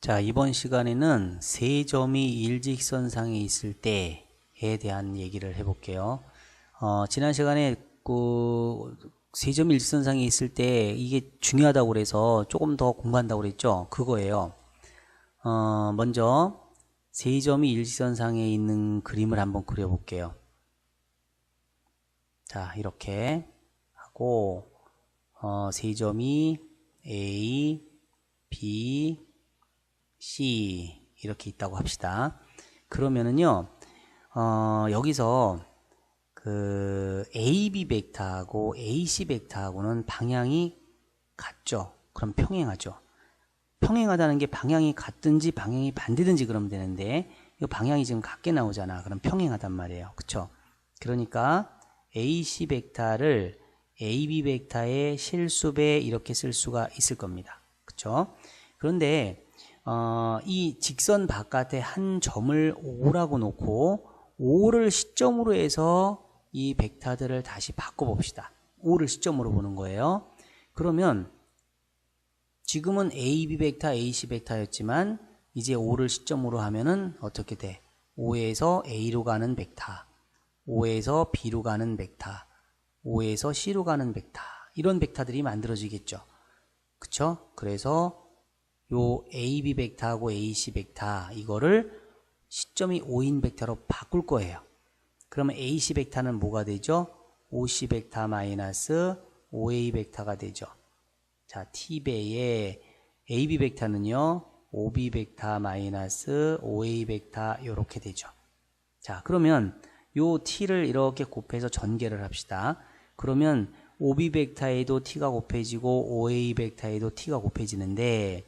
자, 이번 시간에는 세 점이 일직선상에 있을 때에 대한 얘기를 해볼게요. 지난 시간에 세 점이 일직선상에 있을 때 이게 중요하다고 그래서 조금 더 공부한다고 그랬죠? 그거예요. 먼저 세 점이 일직선상에 있는 그림을 한번 그려볼게요. 자, 이렇게 하고 세 점이 A, B, C 이렇게 있다고 합시다. 그러면은요, 여기서 그 AB 벡터하고 AC 벡터하고는 방향이 같죠. 그럼 평행하죠. 평행하다는 게 방향이 같든지 방향이 반대든지 그러면 되는데 이 방향이 지금 같게 나오잖아. 그럼 평행하단 말이에요. 그쵸? 그러니까 AC 벡터를 AB 벡터의 실수배 이렇게 쓸 수가 있을 겁니다. 그쵸? 그런데 이 직선 바깥에 한 점을 O라고 놓고 O를 시점으로 해서 이 벡터들을 다시 바꿔봅시다. O를 시점으로 보는 거예요. 그러면 지금은 AB 벡터, AC 벡터였지만 이제 O를 시점으로 하면은 어떻게 돼? O에서 A로 가는 벡터, O에서 B로 가는 벡터, O에서 C로 가는 벡터 이런 벡터들이 만들어지겠죠. 그쵸? 그래서 요 AB 벡터하고 AC 벡터 이거를 시점이 O인 벡터로 바꿀 거예요. 그러면 AC 벡터는 뭐가 되죠? OC 벡터 마이너스 OA 벡터가 되죠. 자, T배의 AB 벡터는요, OB 벡터 마이너스 OA 벡터 이렇게 되죠. 자, 그러면 요 T를 이렇게 곱해서 전개를 합시다. 그러면 OB 벡터에도 T가 곱해지고 OA 벡터에도 T가 곱해지는데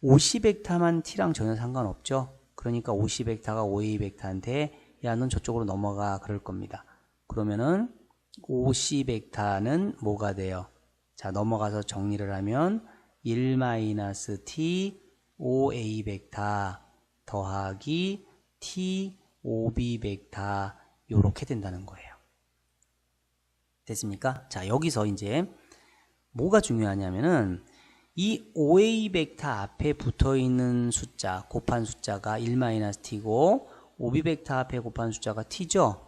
OC 벡터만 T랑 전혀 상관없죠. 그러니까 OC 벡터가 OA 벡터한테 야, 넌 저쪽으로 넘어가 그럴 겁니다. 그러면은 OC 벡터는 뭐가 돼요? 자, 넘어가서 정리를 하면 1-T OA 벡터 더하기 T OB 벡터 요렇게 된다는 거예요. 됐습니까? 자, 여기서 이제 뭐가 중요하냐면은 이 OA 벡터 앞에 붙어있는 숫자, 곱한 숫자가 1-T고 OB 벡터 앞에 곱한 숫자가 T죠?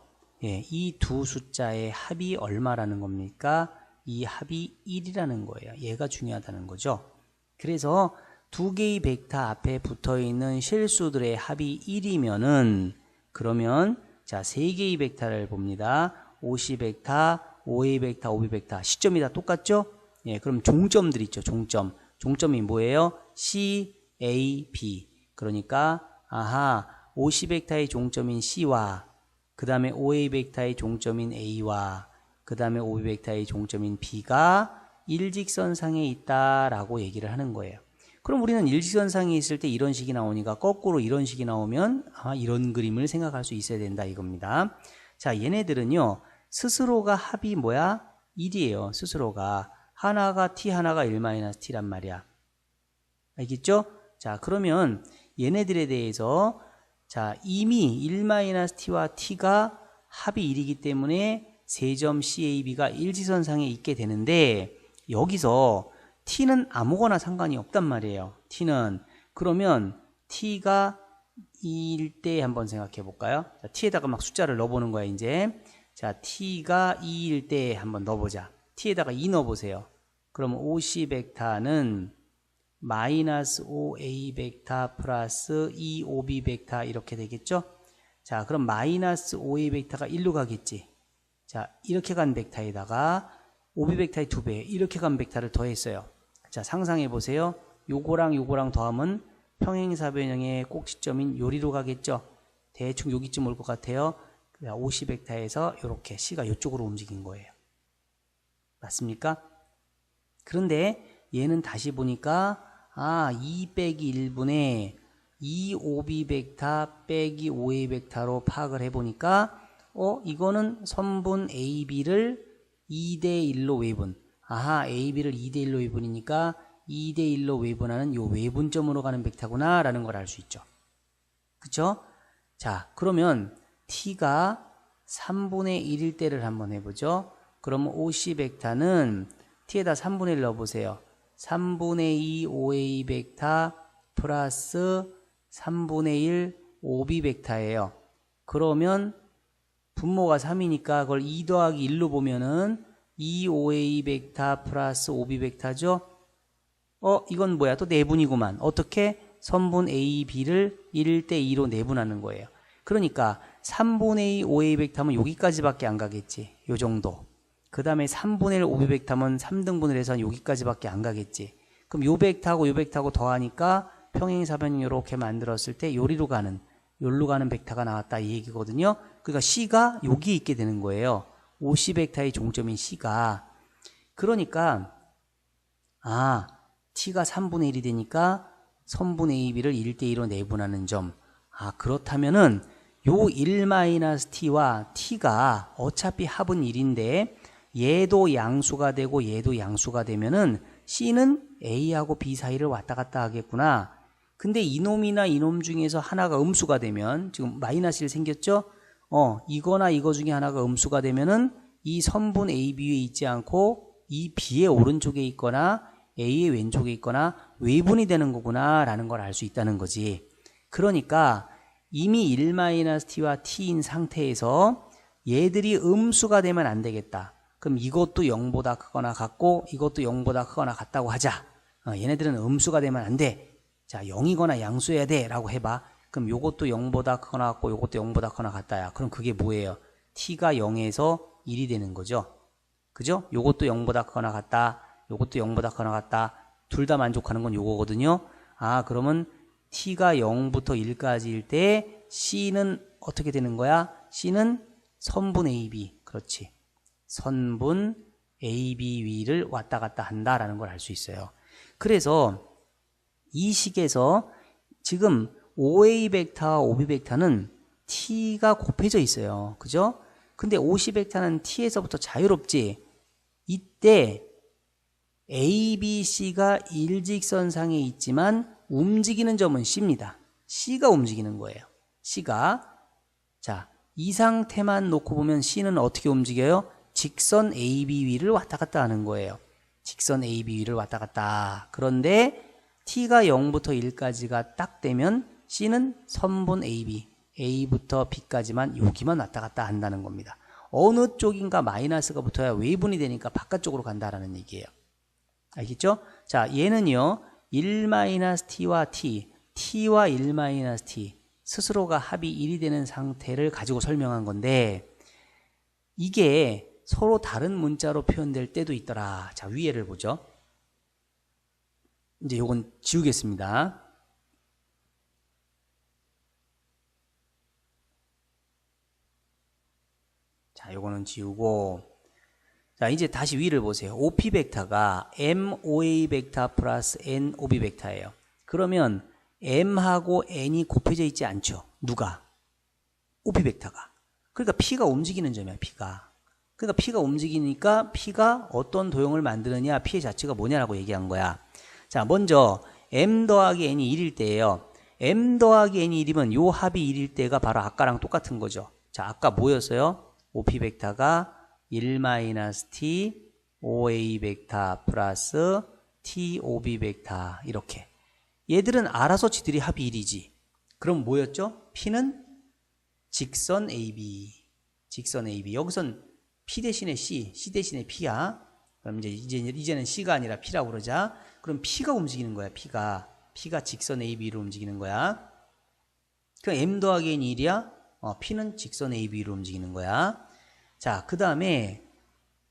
예, 이 두 숫자의 합이 얼마라는 겁니까? 이 합이 1이라는 거예요. 얘가 중요하다는 거죠. 그래서 두 개의 벡터 앞에 붙어있는 실수들의 합이 1이면은 그러면 자, 세 개의 벡터를 봅니다. OC 벡터, OA 벡터, OB 벡터 시점이 다 똑같죠? 예, 그럼 종점들 있죠. 종점. 종점이 뭐예요? C, A, B. 그러니까 아하, OC 벡터의 종점인 C와 그 다음에 OA 벡터의 종점인 A와 그 다음에 OB 벡터의 종점인 B가 일직선상에 있다라고 얘기를 하는 거예요. 그럼 우리는 일직선상에 있을 때 이런 식이 나오니까 거꾸로 이런 식이 나오면 이런 그림을 생각할 수 있어야 된다 이겁니다. 자, 얘네들은요. 스스로가 합이 뭐야? 1이에요. 스스로가. 하나가 T, 하나가 1-T란 말이야. 알겠죠? 자, 그러면 얘네들에 대해서 자, 이미 1-T와 T가 합이 1이기 때문에 세점 CAB가 일직선상에 있게 되는데 여기서 T는 아무거나 상관이 없단 말이에요. T는. 그러면 T가 2일 때 한번 생각해 볼까요? 자, T에다가 막 숫자를 넣어보는 거야, 이제. 자, T가 2일 때 한번 넣어보자. T에다가 2 넣어보세요. 그러면 OC 벡터는 마이너스 OA 벡터 플러스 2OB 벡터 이렇게 되겠죠? 자, 그럼 마이너스 OA 벡터가 1로 가겠지. 자, 이렇게 간 벡터에다가 OB 벡터의 2배 이렇게 간 벡터를 더했어요. 자, 상상해 보세요. 요거랑 요거랑 더하면 평행사변형의 꼭지점인 요리로 가겠죠? 대충 여기쯤 올 것 같아요. OC 벡터에서 이렇게 C가 이쪽으로 움직인 거예요. 맞습니까? 그런데 얘는 다시 보니까 2 빼기 1분의 2OB 벡터 빼기 OA 벡터로 파악을 해보니까 이거는 선분 AB를 2대1로 외분. AB를 2대1로 외분이니까 2대1로 외분하는 요 외분점으로 가는 벡터구나 라는 걸 알 수 있죠. 그쵸? 자, 그러면 T가 3분의 1일 때를 한번 해보죠. 그러면 OC 벡터는 T에다 3분의 1 넣어보세요. 3분의 2 OA 벡터 플러스 3분의 1 OB 벡터예요. 그러면 분모가 3이니까 그걸 2 더하기 1로 보면은 2OA 벡터 플러스 OB 벡터죠. 이건 뭐야? 또 내분이구만. 어떻게? 선분 A, B를 1대2로 내분하는 거예요. 그러니까 3분의 2 OA 벡터면 여기까지밖에 안 가겠지. 요 정도. 그 다음에 3분의 1 OB 벡터면 3등분을 해서 여기까지밖에 안 가겠지. 그럼 요 벡터하고 요 벡터하고 더하니까 평행사변 이렇게 만들었을 때 요리로 가는, 요리로 가는 벡터가 나왔다 이 얘기거든요. 그러니까 C가 여기 있게 되는 거예요. OC 벡터의 종점인 C가. 그러니까 T가 3분의 1이 되니까 선분 AB를 1대2로 내분하는 점. 그렇다면은 요 1-T와 T가 어차피 합은 1인데 얘도 양수가 되고 얘도 양수가 되면은 C는 A하고 B 사이를 왔다 갔다 하겠구나. 근데 이놈이나 이놈 중에서 하나가 음수가 되면, 지금 마이너스 1 생겼죠? 이거나 이거 중에 하나가 음수가 되면은 이 선분 AB에 있지 않고 이 B의 오른쪽에 있거나 A의 왼쪽에 있거나 외분이 되는 거구나 라는 걸 알 수 있다는 거지. 그러니까 이미 1-T와 T인 상태에서 얘들이 음수가 되면 안 되겠다. 그럼 이것도 0보다 크거나 같고 이것도 0보다 크거나 같다고 하자. 얘네들은 음수가 되면 안 돼. 자, 0이거나 양수해야 돼 라고 해봐. 그럼 요것도 0보다 크거나 같고 요것도 0보다 크거나 같다야. 그럼 그게 뭐예요? T가 0에서 1이 되는 거죠. 그죠? 요것도 0보다 크거나 같다. 요것도 0보다 크거나 같다. 둘 다 만족하는 건 요거거든요. 그러면 T가 0부터 1까지일 때 C는 어떻게 되는 거야? C는 선분 AB. 그렇지. 선분 AB 위를 왔다 갔다 한다라는 걸 알 수 있어요. 그래서 이 식에서 지금 OA 벡터와 OB 벡터는 T가 곱해져 있어요. 그죠? 근데 OC 벡터는 T에서부터 자유롭지. 이때 A, B, C가 일직선상에 있지만 움직이는 점은 C입니다. C가 움직이는 거예요. C가. 자, 이 상태만 놓고 보면 C는 어떻게 움직여요? 직선 AB 위를 왔다 갔다 하는 거예요. 직선 AB 위를 왔다 갔다. 그런데 T가 0부터 1까지가 딱 되면 C는 선분 AB, A부터 B까지만 여기만 왔다 갔다 한다는 겁니다. 어느 쪽인가 마이너스가 붙어야 외분이 되니까 바깥쪽으로 간다라는 얘기예요. 알겠죠? 자, 얘는요 1-T와 T, T와 1-T 스스로가 합이 1이 되는 상태를 가지고 설명한 건데 이게 서로 다른 문자로 표현될 때도 있더라. 자, 위에를 보죠. 이제 요건 지우겠습니다. 자, 요거는 지우고, 자, 이제 다시 위를 보세요. OP 벡터가 MOA 벡터 플러스 NOB 벡터예요. 그러면 M하고 N이 곱해져 있지 않죠? 누가? OP 벡터가. 그러니까 P가 움직이는 점이야, P가. 그러니까 P가 움직이니까 P가 어떤 도형을 만드느냐, P의 자체가 뭐냐라고 얘기한 거야. 자, 먼저 M 더하기 N이 1일 때예요. M 더하기 N이 1이면 요 합이 1일 때가 바로 아까랑 똑같은 거죠. 자, 아까 뭐였어요? OP 벡터가 1-T OA 벡터 플러스 TOB 벡터 이렇게. 얘들은 알아서 지들이 합이 1이지. 그럼 뭐였죠? P는 직선 AB. 직선 AB. 여기선 P 대신에 C, C 대신에 P야. 그럼 이제는 C가 아니라 P라고 그러자. 그럼 P가 움직이는 거야, P가. P가 직선 AB로 움직이는 거야. 그럼 M 더하기 N이 1이야? P는 직선 AB로 움직이는 거야. 자, 그 다음에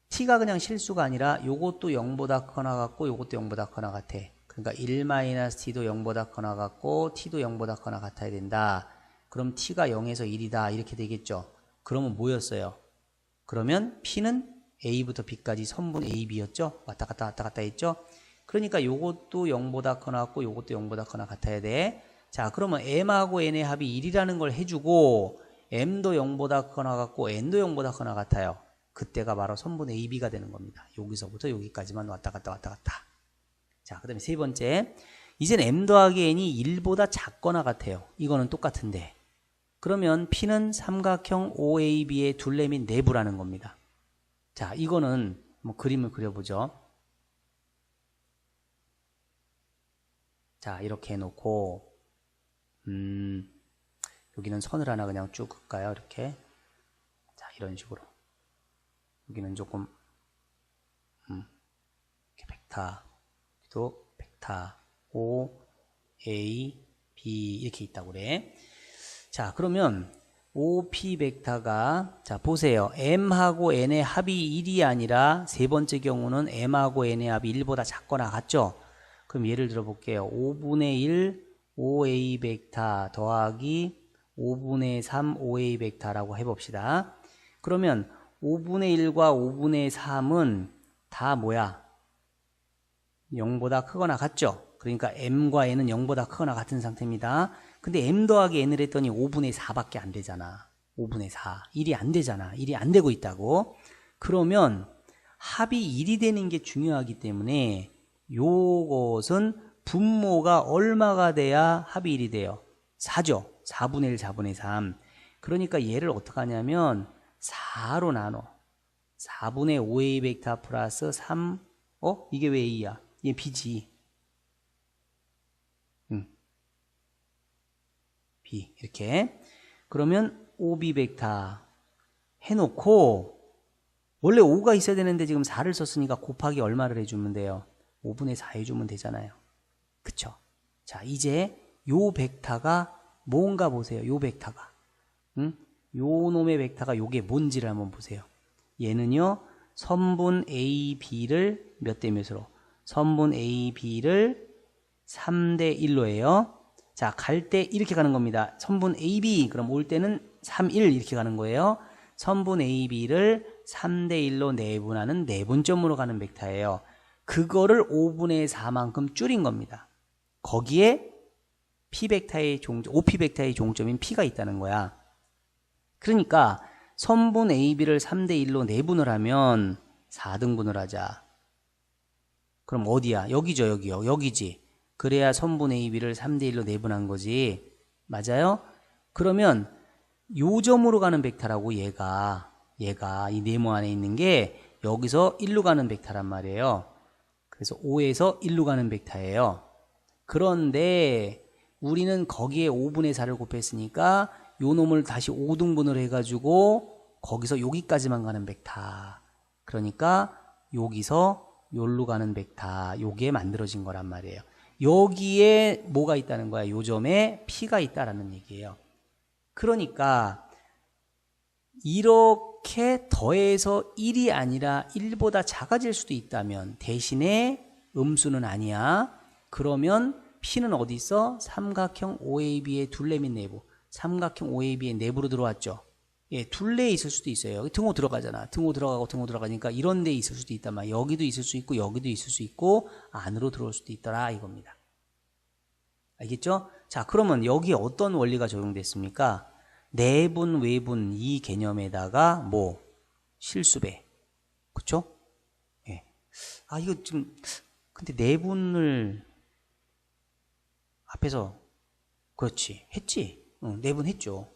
T가 그냥 실수가 아니라 요것도 0보다 크거나 같고 요것도 0보다 크거나 같아. 그러니까 1-T도 0보다 크거나 같고 T도 0보다 크거나 같아야 된다. 그럼 T가 0에서 1이다. 이렇게 되겠죠. 그러면 뭐였어요? 그러면 P는 A부터 B까지 선분 AB였죠? 왔다 갔다 했죠? 그러니까 요것도 0보다 크거나 같고 요것도 0보다 크거나 같아야 돼. 자, 그러면 M하고 N의 합이 1이라는 걸 해주고 M도 0보다 크거나 같고 N도 0보다 크거나 같아요. 그때가 바로 선분 AB가 되는 겁니다. 여기서부터 여기까지만 왔다 갔다. 자, 그 다음에 세 번째. 이제는 M 더하기 N이 1보다 작거나 같아요. 이거는 똑같은데. 그러면 P는 삼각형 OAB의 둘레 및 내부라는 겁니다. 자, 이거는 뭐 그림을 그려보죠. 자, 이렇게 해놓고 여기는 선을 하나 그냥 쭉 긋까요? 이렇게. 자, 이런 식으로. 여기는 조금 이렇게 벡터, 여기도 벡터 O, A, B 이렇게 있다고 그래. 자, 그러면 OP 벡터가, 자 보세요. M하고 N의 합이 1이 아니라 세 번째 경우는 M하고 N의 합이 1보다 작거나 같죠? 그럼 예를 들어 볼게요. 5분의 1 OA 벡터 더하기 5분의 3 OA 벡터라고 해봅시다. 그러면 5분의 1과 5분의 3은 다 뭐야? 0보다 크거나 같죠? 그러니까 M과 N은 0보다 크거나 같은 상태입니다. 근데 M 더하기 N을 했더니 5분의 4밖에 안 되잖아. 5분의 4. 1이 안 되잖아. 1이 안 되고 있다고. 그러면 합이 1이 되는 게 중요하기 때문에 요것은 분모가 얼마가 돼야 합이 1이 돼요? 4죠. 4분의 1, 4분의 3. 그러니까 얘를 어떻게 하냐면 4로 나눠. 4분의 5A 벡터 플러스 3. 이게 왜 A야? 얘 B지. B. 이렇게. 그러면 OB 벡터 해놓고, 원래 5가 있어야 되는데 지금 4를 썼으니까 곱하기 얼마를 해주면 돼요? 5분의 4 해주면 되잖아요. 그쵸? 자, 이제 요 벡터가 뭔가 보세요. 요 벡터가. 요 놈의 벡터가 요게 뭔지를 한번 보세요. 얘는요, 선분 AB를 몇 대 몇으로? 선분 AB를 3대 1로 해요. 자, 갈 때 이렇게 가는 겁니다. 선분 AB, 그럼 올 때는 3, 1 이렇게 가는 거예요. 선분 AB를 3대 1로 내분하는 내분점으로 가는 벡터예요. 그거를 5분의 4만큼 줄인 겁니다. 거기에 P 벡터의 종점, OP 벡터의 종점인 P가 있다는 거야. 그러니까 선분 AB를 3대 1로 내분을 하면 4등분을 하자. 그럼 어디야? 여기죠, 여기요. 여기지. 그래야 선분 AB를 3대 1로 내분한 거지. 맞아요? 그러면 요 점으로 가는 벡터라고 얘가 이 네모 안에 있는 게 여기서 1로 가는 벡터란 말이에요. 그래서 5에서 1로 가는 벡터예요. 그런데 우리는 거기에 5분의 4를 곱했으니까 요 놈을 다시 5등분을 해가지고 거기서 여기까지만 가는 벡터. 그러니까 여기서 요로 가는 벡터. 요게 만들어진 거란 말이에요. 여기에 뭐가 있다는 거야? 요 점에 P가 있다라는 얘기예요. 그러니까 이렇게 더해서 1이 아니라 1보다 작아질 수도 있다면 대신에 음수는 아니야. 그러면 P는 어디 있어? 삼각형 OAB의 둘레 및 내부. 삼각형 OAB의 내부로 들어왔죠. 예, 둘레에 있을 수도 있어요. 여기 등호 들어가잖아. 등호 들어가고 등호 들어가니까 이런 데 있을 수도 있단 말이야. 여기도 있을 수 있고 여기도 있을 수 있고 안으로 들어올 수도 있더라 이겁니다. 알겠죠? 자, 그러면 여기에 어떤 원리가 적용됐습니까? 내분, 외분 이 개념에다가 뭐 실수배. 그쵸? 예. 아, 이거 좀 근데 내분을 앞에서 그렇지. 했지. 내분 했죠.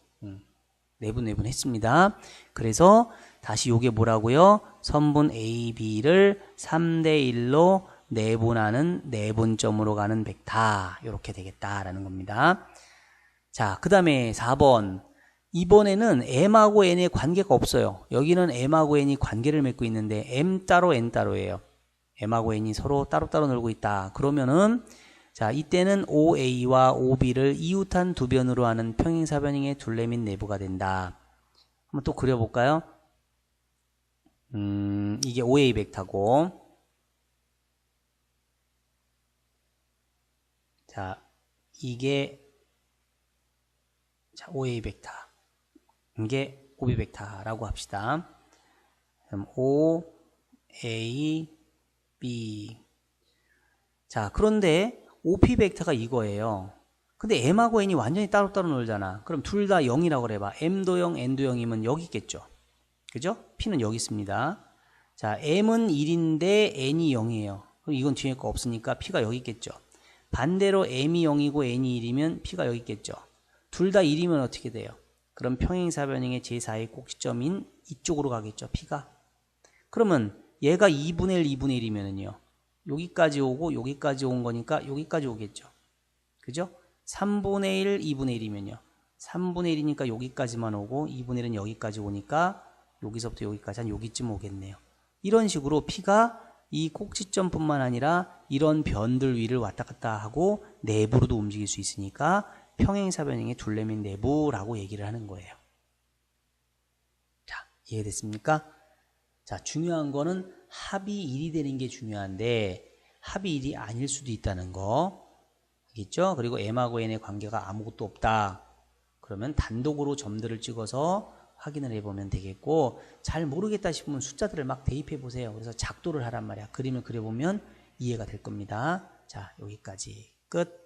내분 했습니다. 그래서 다시 요게 뭐라고요? 선분 AB를 3대 1로 내분하는 내분점으로 가는 벡터. 이렇게 되겠다라는 겁니다. 자, 그 다음에 4번. 이번에는 M하고 N의 관계가 없어요. 여기는 M하고 N이 관계를 맺고 있는데 M 따로 N 따로예요. M하고 N이 서로 따로따로 놀고 있다. 그러면은 자, 이때는 OA와 OB를 이웃한 두 변으로 하는 평행사변형의 둘레 및 내부가 된다. 한번 또 그려볼까요? 이게 OA 벡터고, 자, 이게 자, OA 벡터, 이게 OB 벡터라고 합시다. 그럼 O, A, B. 자, 그런데 OP 벡터가 이거예요. 근데 M하고 N이 완전히 따로따로 놀잖아. 그럼 둘 다 0이라고 그래봐. M도 0, N도 0이면 여기 있겠죠. 그죠? P는 여기 있습니다. 자, M은 1인데 N이 0이에요. 그럼 이건 뒤에 거 없으니까 P가 여기 있겠죠. 반대로 M이 0이고 N이 1이면 P가 여기 있겠죠. 둘 다 1이면 어떻게 돼요? 그럼 평행사변형의 제4의 꼭지점인 이쪽으로 가겠죠. P가. 그러면 얘가 2분의 1, 2분의 1이면은요. 여기까지 오고 여기까지 온 거니까 여기까지 오겠죠. 그죠? 3분의 1, 2분의 1이면요. 3분의 1이니까 여기까지만 오고 2분의 1은 여기까지 오니까 여기서부터 여기까지 한 여기쯤 오겠네요. 이런 식으로 P가 이 꼭지점뿐만 아니라 이런 변들 위를 왔다 갔다 하고 내부로도 움직일 수 있으니까 평행사변형의 둘레면 내부라고 얘기를 하는 거예요. 자, 이해됐습니까? 자, 중요한 거는 합이 1이 되는 게 중요한데 합이 1이 아닐 수도 있다는 거 알겠죠? 그리고 M하고 N의 관계가 아무것도 없다. 그러면 단독으로 점들을 찍어서 확인을 해보면 되겠고, 잘 모르겠다 싶으면 숫자들을 막 대입해 보세요. 그래서 작도를 하란 말이야. 그림을 그려보면 이해가 될 겁니다. 자, 여기까지 끝.